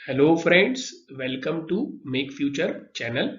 Hello friends, welcome to make future channel.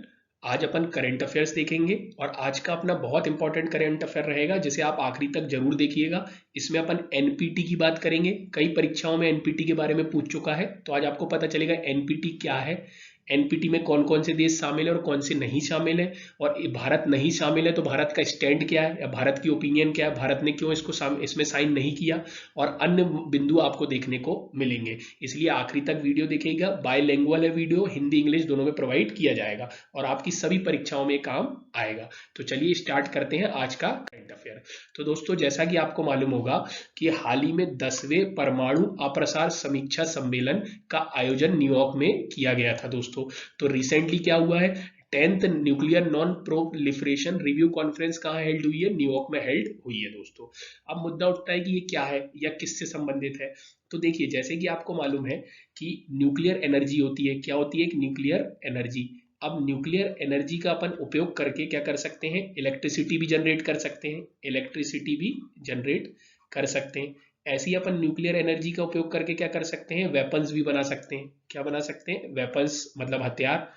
आज अपन current affairs देखेंगे और आज का अपना बहुत इंपॉर्टेंट करंट अफेयर रहेगा जिसे आप आखिरी तक जरूर देखिएगा। इसमें अपन एनपीटी की बात करेंगे। कई परीक्षाओं में एनपीटी के बारे में पूछ चुका है, तो आज आपको पता चलेगा एनपीटी क्या है, एनपीटी में कौन कौन से देश शामिल है और कौन से नहीं शामिल है, और भारत नहीं शामिल है तो भारत का स्टैंड क्या है या भारत की ओपिनियन क्या है, भारत ने क्यों इसमें साइन नहीं किया, और अन्य बिंदु आपको देखने को मिलेंगे। इसलिए आखिरी तक वीडियो देखिएगा। बायलैंग्वेज है वीडियो, हिंदी इंग्लिश दोनों में प्रोवाइड किया जाएगा और आपकी सभी परीक्षाओं में काम आएगा। तो चलिए स्टार्ट करते हैं आज का करंट अफेयर। तो दोस्तों, जैसा कि आपको मालूम होगा कि हाल ही में 10वें परमाणु अप्रसार समीक्षा सम्मेलन का आयोजन न्यूयॉर्क में किया गया था दोस्तों। तो रिसेंटली क्या हुआ है, 10th nuclear non proliferation review conference कहाँ हेल्ड हुई है, न्यूयॉर्क में हेल्ड हुई है दोस्तों। अब मुद्दा उठता है कि ये क्या है या किससे संबंधित है। तो देखिए, जैसे कि आपको मालूम है कि न्यूक्लियर एनर्जी होती है, क्या होती है, एक न्यूक्लियर एनर्जी। अब न्यूक्लियर एनर्जी का अपन उपयोग करके क्या कर सकते हैं, इलेक्ट्रिसिटी भी जनरेट कर सकते हैं, इलेक्ट्रिसिटी भी जनरेट कर सकते हैं। ऐसी अपन न्यूक्लियर एनर्जी का उपयोग करके क्या कर सकते हैं, वेपन्स भी बना सकते हैं। क्या बना सकते हैं, वेपन्स मतलब हथियार,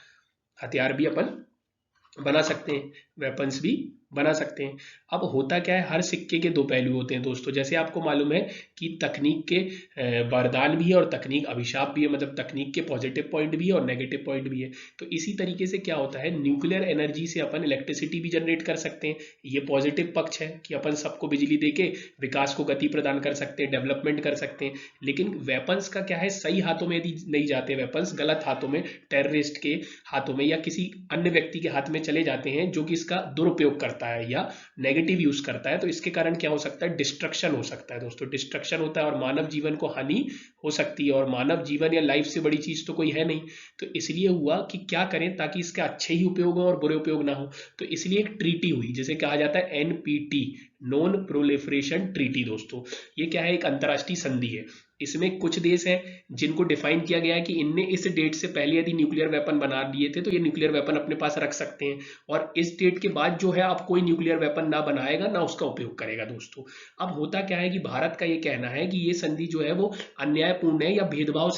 हथियार भी अपन बना सकते हैं, वेपन्स भी बना सकते हैं। अब होता क्या है, हर सिक्के के दो पहलू होते हैं दोस्तों। जैसे आपको मालूम है कि तकनीक के वरदान भी है और तकनीक अभिशाप भी है, मतलब तकनीक के पॉजिटिव पॉइंट भी है और नेगेटिव पॉइंट भी है। तो इसी तरीके से क्या होता है, न्यूक्लियर एनर्जी से अपन इलेक्ट्रिसिटी भी जनरेट कर सकते हैं। ये पॉजिटिव पक्ष है कि अपन सबको बिजली देके विकास को गति प्रदान कर सकते हैं, डेवलपमेंट कर सकते हैं। लेकिन वेपन्स का क्या है, सही हाथों में यदि नहीं जाते वेपन्स, गलत हाथों में, टेररिस्ट के हाथों में या किसी अन्य व्यक्ति के हाथ में चले जाते हैं जो कि इसका दुरुपयोग करता है या नेगेटिव यूज करता है, तो इसके कारण क्या हो सकता है, डिस्ट्रक्शन हो सकता है दोस्तों। डिस्ट्रक्शन होता है और मानव जीवन को हानि हो सकती है, और मानव जीवन या लाइफ से बड़ी चीज तो कोई है नहीं। तो इसलिए हुआ कि क्या करें ताकि इसके अच्छे ही उपयोग हो और बुरे उपयोग ना हो। तो इसलिए एक ट्रीटी हुई जिसे कहा जाता है एनपीटी, नॉन प्रोलिफरेशन ट्रीटी दोस्तों। ये क्या है, एक अंतरराष्ट्रीय संधि है। इसमें कुछ देश हैं जिनको डिफाइन किया गया है कि इनने इस डेट से पहले यदि न्यूक्लियर वेपन बना लिए थे तो ये न्यूक्लियर वेपन अपने पास रख सकते हैं, और इस डेट के बाद जो है अब कोई न्यूक्लियर वेपन ना बनाएगा ना उसका उपयोग करेगा दोस्तों। अब होता क्या है कि भारत का ये कहना है कि ये संधि जो है वो अन्यायपूर्ण है या भेदभाव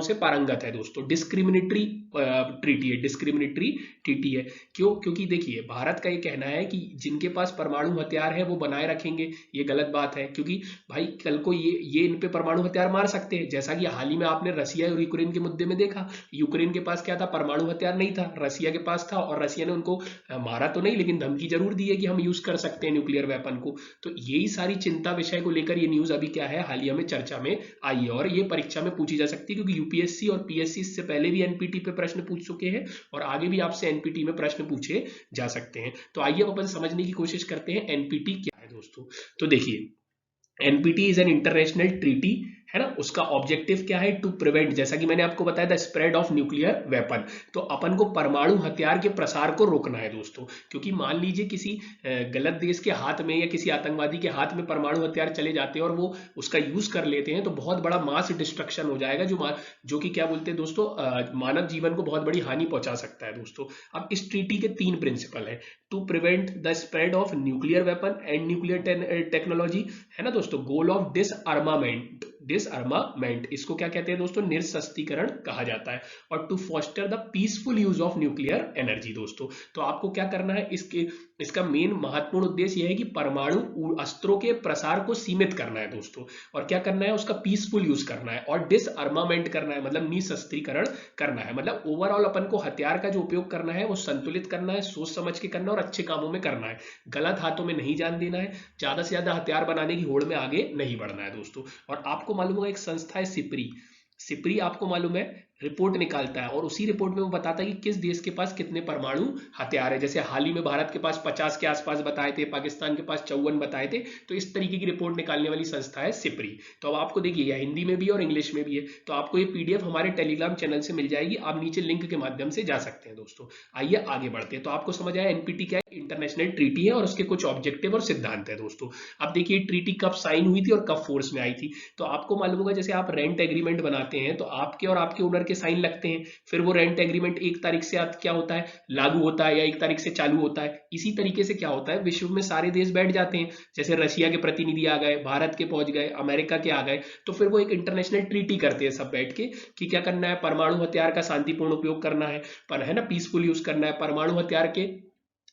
से पारंगत है दोस्तों। डिस्क्रिमिनेटरी ट्रीटी है, डिस्क्रिमिनेटरी ट्रीटी है। क्यों, क्योंकि देखिए भारत का ये कहना है कि जिनके पास परमाणु हथियार है वो बनाए रखेंगे। ये गलत बात है, क्योंकि भाई कल को ये इन पे परमाणु हथियार मार सकते हैं, जैसा कि हाल ही में आपने रसिया और यूक्रेन के मुद्दे में देखा। यूक्रेन के पास क्या था, परमाणु हथियार नहीं था, रसिया के पास था, और रसिया ने उनको मारा तो नहीं लेकिन धमकी जरूर दी है कि हम यूज कर सकते हैं न्यूक्लियर वेपन को। तो यही सारी चिंता विषय को लेकर ये न्यूज अभी क्या है, हालिया में चर्चा में आई है, और ये परीक्षा में पूछी जा सकती है क्योंकि यूपीएससी और पीएससी इससे पहले भी एनपीटी पे प्रश्न पूछ चुके हैं और आगे भी आपसे एनपीटी में प्रश्न पूछे जा सकते हैं। तो आइए अब अपन समझने की कोशिश करते हैं एनपीटी क्या है दोस्तों। तो देखिए, NPT is an international treaty, है ना। उसका ऑब्जेक्टिव क्या है, टू प्रिवेंट, जैसा कि मैंने आपको बताया था, स्प्रेड ऑफ न्यूक्लियर वेपन। तो अपन को परमाणु हथियार के प्रसार को रोकना है दोस्तों। क्योंकि मान लीजिए किसी गलत देश के हाथ में या किसी आतंकवादी के हाथ में परमाणु हथियार चले जाते हैं और वो उसका यूज कर लेते हैं तो बहुत बड़ा मास डिस्ट्रक्शन हो जाएगा, जो कि क्या बोलते हैं दोस्तों, मानव जीवन को बहुत बड़ी हानि पहुंचा सकता है दोस्तों। अब इस ट्रीटी के 3 प्रिंसिपल है। To prevent the spread of nuclear weapon and nuclear technology, है ना दोस्तों। गोल ऑफ डिसआर्मामेंट, इसको क्या कहते हैं दोस्तों, निरस्त्रीकरण कहा जाता है। और to foster the peaceful use of nuclear energy दोस्तों। तो आपको क्या करना है, इसका मेन महत्वपूर्ण उद्देश्य यह है कि परमाणु अस्त्रों के प्रसार को सीमित करना है दोस्तों, और क्या करना है, उसका पीसफुल यूज करना है, और डिसआर्मामेंट करना है मतलब निशस्त्रीकरण करना है। मतलब ओवरऑल अपन को हथियार का जो उपयोग करना है वो संतुलित करना है, सोच समझ के करना है और अच्छे कामों में करना है। गलत हाथों में नहीं जान देना है, ज्यादा से ज्यादा हथियार बनाने की होड़ में आगे नहीं बढ़ना है दोस्तों। और आपको मालूम होगा एक संस्था है सिप्री, सिप्री आपको मालूम है रिपोर्ट निकालता है, और उसी रिपोर्ट में वो बताता है कि किस देश के पास कितने परमाणु हथियार है। जैसे हाल ही में भारत के पास 50 के आसपास बताए थे, पाकिस्तान के पास 54 बताए थे। तो इस तरीके की रिपोर्ट निकालने वाली संस्था है सिप्री। तो अब आपको देखिए, यह हिंदी में भी और इंग्लिश में भी है। तो आपको ये पीडीएफ हमारे टेलीग्राम चैनल से मिल जाएगी, आप नीचे लिंक के माध्यम से जा सकते हैं दोस्तों। आइए आगे बढ़ते हैं। तो आपको समझ आया एनपीटी क्या है, इंटरनेशनल ट्रीटी है और उसके कुछ ऑब्जेक्टिव और सिद्धांत है दोस्तों। अब देखिए ट्रीटी कब साइन हुई थी और कब फोर्स में आई थी। तो आपको मालूम होगा जैसे आप रेंट एग्रीमेंट बनाते हैं तो आपके और आपके ओनर के साइन लगते हैं, फिर वो रेंट एग्रीमेंट 1 तारीख से क्या होता है, लागू होता है या 1 तारीख से चालू होता है। इसी तरीके से क्या होता है, विश्व में सारे देश बैठ जाते हैं, जैसे रशिया के प्रतिनिधि आ गए, भारत के पहुंच गए, अमेरिका के आ गए, तो फिर वो एक इंटरनेशनल ट्रीटी करते हैं सब बैठ के कि क्या करना है, परमाणु हथियार का शांतिपूर्ण उपयोग करना है, पर है ना, पीसफुल यूज करना है, परमाणु हथियार के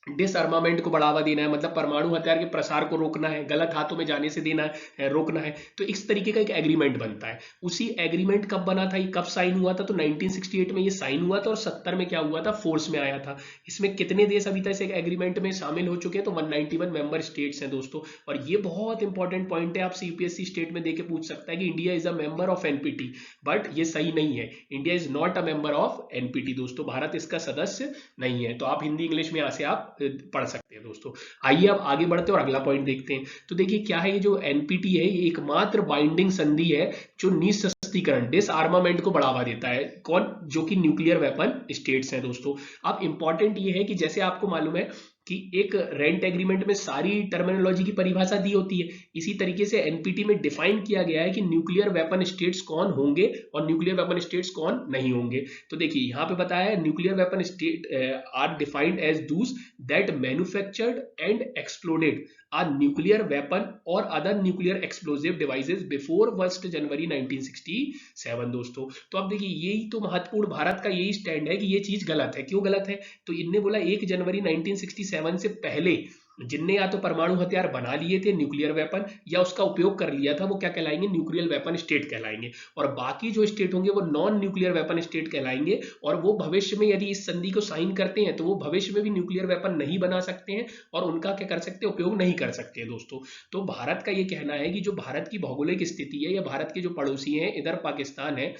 डिसआर्मामेंट को बढ़ावा देना है, मतलब परमाणु हथियार के प्रसार को रोकना है, गलत हाथों में जाने से देना है, रोकना है। तो इस तरीके का एक एग्रीमेंट बनता है। उसी एग्रीमेंट कब बना था, ये कब साइन हुआ था, तो 1968 में ये साइन हुआ था और 70 में क्या हुआ था, फोर्स में आया था। इसमें कितने देश अभी तक इस एग्रीमेंट में शामिल हो चुके हैं, तो 191 मेंबर स्टेट्स हैं दोस्तों। और ये बहुत इंपॉर्टेंट पॉइंट है, आपसे यूपीएससी स्टेट में देके पूछ सकता है कि India is a member of NPT, but ये सही नहीं है, India is not a member of NPT दोस्तों, भारत इसका सदस्य नहीं है। तो आप हिंदी इंग्लिश में यहाँ से आप पढ़ सकते हैं दोस्तों। आइए अब आगे बढ़ते हैं और अगला पॉइंट देखते हैं। तो देखिए क्या है, ये जो एनपीटी है ये एकमात्र बाइंडिंग संधि है जो निःशस्त्रीकरण, डिसआर्मामेंट को बढ़ावा देता है। कौन, जो कि न्यूक्लियर वेपन स्टेट्स हैं दोस्तों। अब इंपॉर्टेंट ये है कि जैसे आपको मालूम है कि एक रेंट एग्रीमेंट में सारी टर्मिनोलॉजी की परिभाषा दी होती है, इसी तरीके से एनपीटी में डिफाइन किया गया है कि न्यूक्लियर वेपन स्टेट्स कौन होंगे और न्यूक्लियर वेपन स्टेट्स कौन नहीं होंगे। तो देखिए यहाँ पे बताया है, nuclear weapon state are defined as those that manufactured and exploded a nuclear weapon or other nuclear explosive devices before 1 जनवरी 1967 दोस्तों। तो अब देखिए यही तो महत्वपूर्ण, भारत का यही स्टैंड है कि ये चीज गलत है। क्यों गलत है, तो इनने बोला 1 जनवरी 1967 से पहले जिनने या तो परमाणु हथियार बना लिए थे न्यूक्लियर वेपन या उसका उपयोग कर लिया था, वो क्या कहलाएंगे, न्यूक्लियर वेपन स्टेट कहलाएंगे। और बाकी जो स्टेट होंगे वो नॉन न्यूक्लियर वेपन स्टेट कहलाएंगे। और वो भविष्य में यदि इस संधि को साइन करते हैं तो वो भविष्य में भी न्यूक्लियर वेपन नहीं बना सकते हैं और उनका क्या कर सकते हैं, उपयोग नहीं कर सकते हैं दोस्तों। तो भारत का ये कहना है कि जो भारत की भौगोलिक स्थिति है या भारत के जो पड़ोसी हैं, इधर पाकिस्तान है,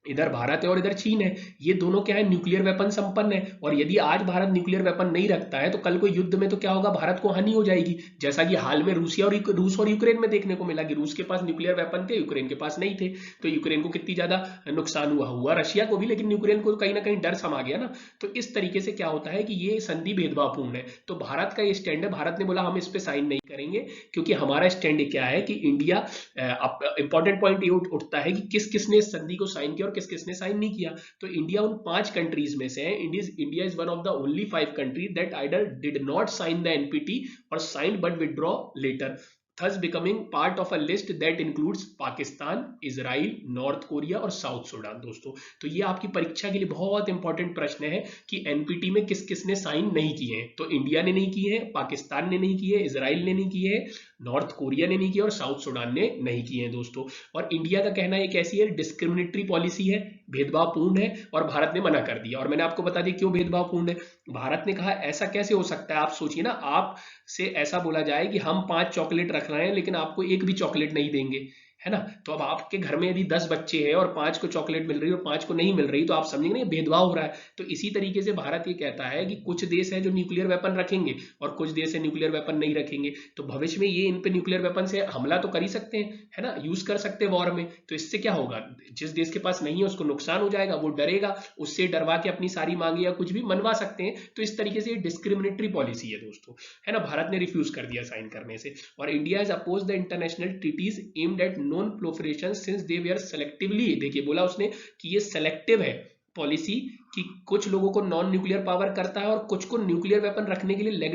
इधर भारत है और इधर चीन है, ये दोनों क्या है, न्यूक्लियर वेपन संपन्न है। और यदि आज भारत न्यूक्लियर वेपन नहीं रखता है तो कल को युद्ध में तो क्या होगा, भारत को हानि हो जाएगी। जैसा कि हाल में रूस और यूक्रेन में देखने को मिला कि रूस के पास न्यूक्लियर वेपन थे, यूक्रेन के पास नहीं थे, तो यूक्रेन को कितनी ज्यादा नुकसान हुआ रशिया को भी, लेकिन यूक्रेन को कहीं ना कहीं डर समा गया ना। तो इस तरीके से क्या होता है कि ये संधि भेदभावपूर्ण है। तो भारत का ये स्टैंड है, भारत ने बोला हम इस पे साइन नहीं करेंगे, क्योंकि हमारा स्टैंड क्या है कि इंडिया, इंपॉर्टेंट पॉइंट ये उठता है कि किस किसने इस संधि को साइन किया और किस किसने साइन नहीं किया। तो इंडिया उन 5 कंट्रीज में से है। India is one of the only 5 country that either did not sign the NPT और sign but withdraw later, thus becoming part of a list that includes Pakistan, Israel, North Korea और South Sudan दोस्तों। तो ये आपकी परीक्षा के लिए बहुत इंपॉर्टेंट प्रश्न है कि एनपीटी में किस किसने साइन नहीं किए हैं। तो इंडिया ने नहीं किए हैं, पाकिस्तान ने नहीं किए, इजराइल ने नहीं किए, नॉर्थ कोरिया ने नहीं किया और साउथ सूडान ने नहीं किए हैं दोस्तों। और इंडिया का कहना है कैसी है, डिस्क्रिमिनेटरी पॉलिसी है, भेदभावपूर्ण है, और भारत ने मना कर दिया। और मैंने आपको बता दिया क्यों भेदभावपूर्ण है। भारत ने कहा ऐसा कैसे हो सकता है, आप सोचिए ना, आप से ऐसा बोला जाए कि हम 5 चॉकलेट रख रहे हैं लेकिन आपको एक भी चॉकलेट नहीं देंगे, है ना। तो अब आपके घर में यदि 10 बच्चे हैं और 5 को चॉकलेट मिल रही है और 5 को नहीं मिल रही, तो आप समझेंगे ना भेदभाव हो रहा है। तो इसी तरीके से भारत ये कहता है कि कुछ देश है जो न्यूक्लियर वेपन रखेंगे और कुछ देश है न्यूक्लियर वेपन नहीं रखेंगे। तो भविष्य में ये इन पे न्यूक्लियर वेपन से हमला तो कर ही सकते हैं, है ना, यूज कर सकते हैं वॉर में। तो इससे क्या होगा, जिस देश के पास नहीं है उसको नुकसान हो जाएगा, वो डरेगा, उससे डरवा के अपनी सारी मांगे या कुछ भी मनवा सकते हैं। तो इस तरीके से ये डिस्क्रिमिनेटरी पॉलिसी है दोस्तों, है ना। भारत ने रिफ्यूज कर दिया साइन करने से। और India is oppose the international treaties aimed at non proliferation since they were selectively, देखिए बोला उसने कि ये सेलेक्टिव है पॉलिसी, कि कुछ लोगों को नॉन न्यूक्लियर पावर करता है और कुछ को न्यूक्लियर वेपन रखने के लिए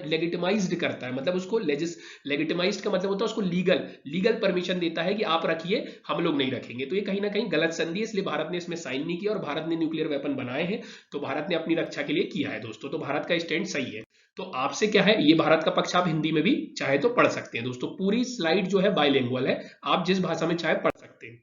लेगिटिमाइज्ड करता है। मतलब उसको लेगिटिमाइज्ड का मतलब होता है उसको लीगल परमिशन देता है कि आप रखिए, हम लोग नहीं रखेंगे। तो ये कहीं ना कहीं गलत संधि है, इसलिए भारत ने इसमें साइन नहीं किया और भारत ने न्यूक्लियर वेपन बनाए हैं, तो भारत ने अपनी रक्षा के लिए किया है दोस्तों। तो भारत का स्टैंड सही है। तो आपसे क्या है, ये भारत का पक्ष आप हिंदी में भी चाहे तो पढ़ सकते हैं दोस्तों। पूरी स्लाइड जो है बाइलिंगुअल है, आप जिस भाषा में चाहे पढ़ सकते हैं।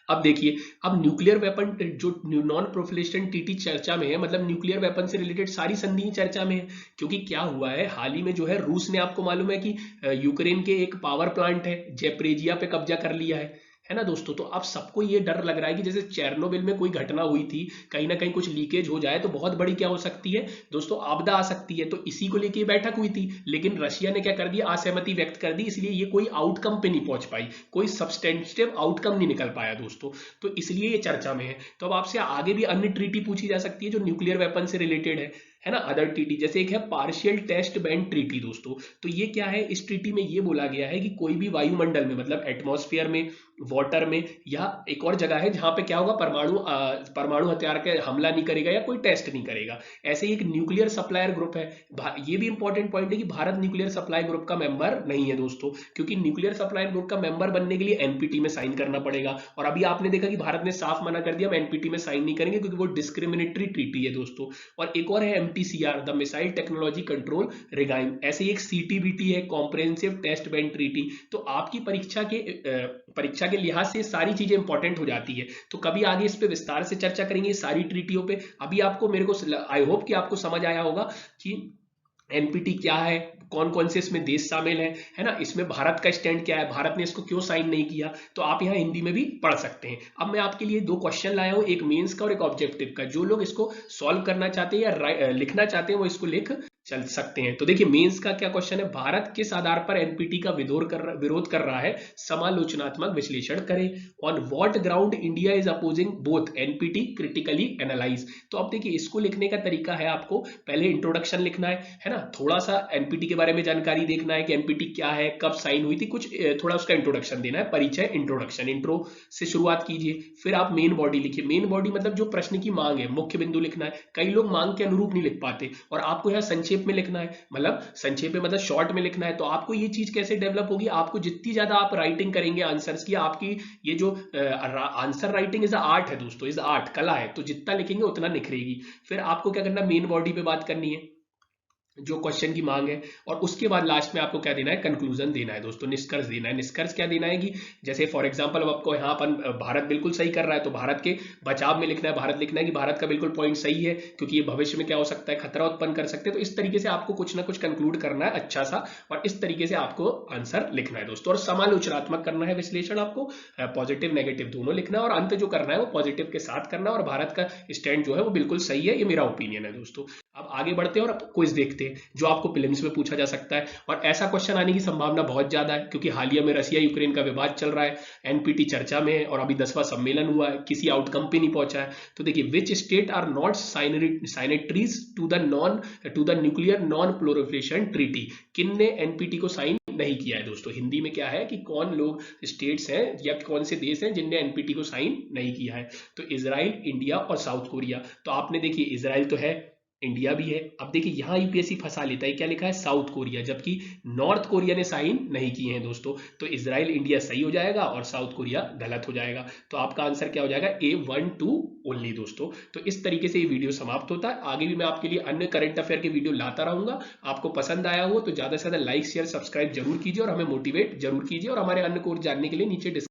अब देखिए, अब न्यूक्लियर वेपन जो नॉन प्रोलिफरेशन टीटी चर्चा में है, मतलब न्यूक्लियर वेपन से रिलेटेड सारी संधि चर्चा में है। क्योंकि क्या हुआ है, हाल ही में जो है रूस ने, आपको मालूम है कि यूक्रेन के एक पावर प्लांट है जेप्रेजिया पे कब्जा कर लिया है ना दोस्तों। तो अब सबको ये डर लग रहा है कि जैसे चेरनोबिल में कोई घटना हुई थी, कहीं ना कहीं कुछ लीकेज हो जाए तो बहुत बड़ी क्या हो सकती है दोस्तों, आपदा आ सकती है। तो इसी को लेके बैठक हुई थी, लेकिन रशिया ने क्या कर दिया, असहमति व्यक्त कर दी, इसलिए ये कोई आउटकम पे नहीं पहुंच पाई, कोई सब्सटेंटिव आउटकम नहीं निकल पाया दोस्तों। तो इसलिए ये चर्चा में है। तो अब आपसे आगे भी अन्य ट्रीटी पूछी जा सकती है जो न्यूक्लियर वेपन से रिलेटेड है है ना, अदर ट्रीटी, जैसे एक है पार्शियल टेस्ट बैंड ट्रीटी दोस्तों। तो ये क्या है, इस ट्रीटी में ये बोला गया है कि कोई भी वायुमंडल में, मतलब एटमॉस्फेयर में, वाटर में, या एक और जगह है जहां पे क्या होगा, परमाणु हथियार के हमला नहीं करेगा या कोई टेस्ट नहीं करेगा। ऐसे ही एक न्यूक्लियर सप्लायर ग्रुप है, ये भी इंपॉर्टेंट पॉइंट है कि भारत न्यूक्लियर सप्लाई ग्रुप का मेंबर नहीं है दोस्तों, क्योंकि न्यूक्लियर सप्लाई ग्रुप का मेंबर बनने के लिए एनपीटी में साइन करना पड़ेगा। और अभी आपने देखा कि भारत ने साफ मना कर दिया, हम एनपीटी में साइन नहीं करेंगे क्योंकि वो डिस्क्रिमिनेटरी ट्रीटी है दोस्तों। और एक और है MTCR, the missile technology control regime. ऐसे ही एक सीटीबीटी है, कॉम्प्रिहेंसिव टेस्ट बैंड ट्रीटी। तो आपकी परीक्षा के लिहाज से सारी चीजें इंपॉर्टेंट हो जाती है। तो कभी आगे इस पे विस्तार से चर्चा करेंगे सारी ट्रीटियों पे। अभी आपको, मेरे को आई होप कि आपको समझ आया होगा कि एनपीटी क्या है, कौन कौन से इसमें देश शामिल हैं, है ना, इसमें भारत का स्टैंड क्या है, भारत ने इसको क्यों साइन नहीं किया। तो आप यहाँ हिंदी में भी पढ़ सकते हैं। अब मैं आपके लिए 2 क्वेश्चन लाया हूं, एक मेंस का और एक ऑब्जेक्टिव का। जो लोग इसको सॉल्व करना चाहते हैं या लिखना चाहते हैं वो इसको लिख चल सकते हैं। तो देखिए मेंस का क्या क्वेश्चन है, भारत किस आधार पर एनपीटी का विरोध कर रहा है, समालोचनात्मक विश्लेषण करें। On what ground India is opposing both NPT, critically analyse. तो अब देखिए इसको लिखने का तरीका है, आपको पहले इंट्रोडक्शन लिखना है ना, थोड़ा सा एनपीटी के बारे में जानकारी देखना है कि एनपीटी क्या है, कब साइन हुई थी, कुछ थोड़ा उसका इंट्रोडक्शन देना है, परिचय, इंट्रोडक्शन, इंट्रो से शुरुआत कीजिए। फिर आप मेन बॉडी लिखिए। मेन बॉडी मतलब जो प्रश्न की मांग है, मुख्य बिंदु लिखना है। कई लोग मांग के अनुरूप नहीं लिख पाते और आपको यहाँ संक्षेप में लिखना है, मतलब संक्षेप में मतलब शॉर्ट में लिखना है। तो आपको ये चीज कैसे डेवलप होगी, आपको जितनी ज्यादा आप राइटिंग करेंगे आंसर्स की, आपकी ये जो आंसर राइटिंग इज आर्ट है दोस्तों, इज आर्ट, कला है, तो जितना लिखेंगे उतना निखरेगी। फिर आपको क्या करना, मेन बॉडी पे बात करनी है जो क्वेश्चन की मांग है, और उसके बाद लास्ट में आपको क्या देना है, कंक्लूजन देना है दोस्तों, निष्कर्ष देना है। निष्कर्ष क्या देना है कि जैसे फॉर एग्जांपल अब आपको यहाँ पर भारत बिल्कुल सही कर रहा है तो भारत के बचाव में लिखना है, भारत लिखना है कि भारत का बिल्कुल पॉइंट सही है क्योंकि ये भविष्य में क्या हो सकता है, खतरा उत्पन्न कर सकते हैं। तो इस तरीके से आपको कुछ ना कुछ कंक्लूड करना है अच्छा सा, और इस तरीके से आपको आंसर लिखना है दोस्तों। और समालोचनात्मक करना है विश्लेषण, आपको पॉजिटिव नेगेटिव दोनों लिखना है, और अंत जो करना है वो पॉजिटिव के साथ करना है। और भारत का स्टैंड जो है वो बिल्कुल सही है, ये मेरा ओपिनियन है दोस्तों। अब आगे बढ़ते हैं और क्विज देखते हैं जो आपको प्रीलिम्स में पूछा जा सकता है, और ऐसा क्वेश्चन आने की संभावना बहुत ज्यादा है क्योंकि हालिया में रशिया यूक्रेन का विवाद चल रहा है, एनपीटी चर्चा में है और अभी 10वां सम्मेलन हुआ है, किसी आउटकम पे नहीं पहुंचा है। तो देखिए, which state are not signatories to the nuclear non proliferation treaty. किन ने एनपीटी को साइन नहीं किया है दोस्तों। हिंदी में क्या है कि कौन लोग स्टेट्स हैं या कौन से देश हैं जिनने एनपीटी को साइन नहीं किया है। तो इजराइल, इंडिया और साउथ कोरिया। तो आपने देखिए इजराइल तो है, इंडिया भी है। अब देखिए यहां यूपीएससी फंसा लेता है, क्या लिखा है, साउथ कोरिया, जबकि नॉर्थ कोरिया ने साइन नहीं किए हैं दोस्तों। तो इजराइल, इंडिया सही हो जाएगा और साउथ कोरिया गलत हो जाएगा। तो आपका आंसर क्या हो जाएगा, A12 ओनली दोस्तों। तो इस तरीके से ये वीडियो समाप्त होता है। आगे भी मैं आपके लिए अन्य करंट अफेयर के वीडियो लाता रहूंगा। आपको पसंद आया हो तो ज्यादा से ज्यादा लाइक शेयर सब्सक्राइब जरूर कीजिए और हमें मोटिवेट जरूर कीजिए, और हमारे अन्य कोर्स जानने के लिए नीचे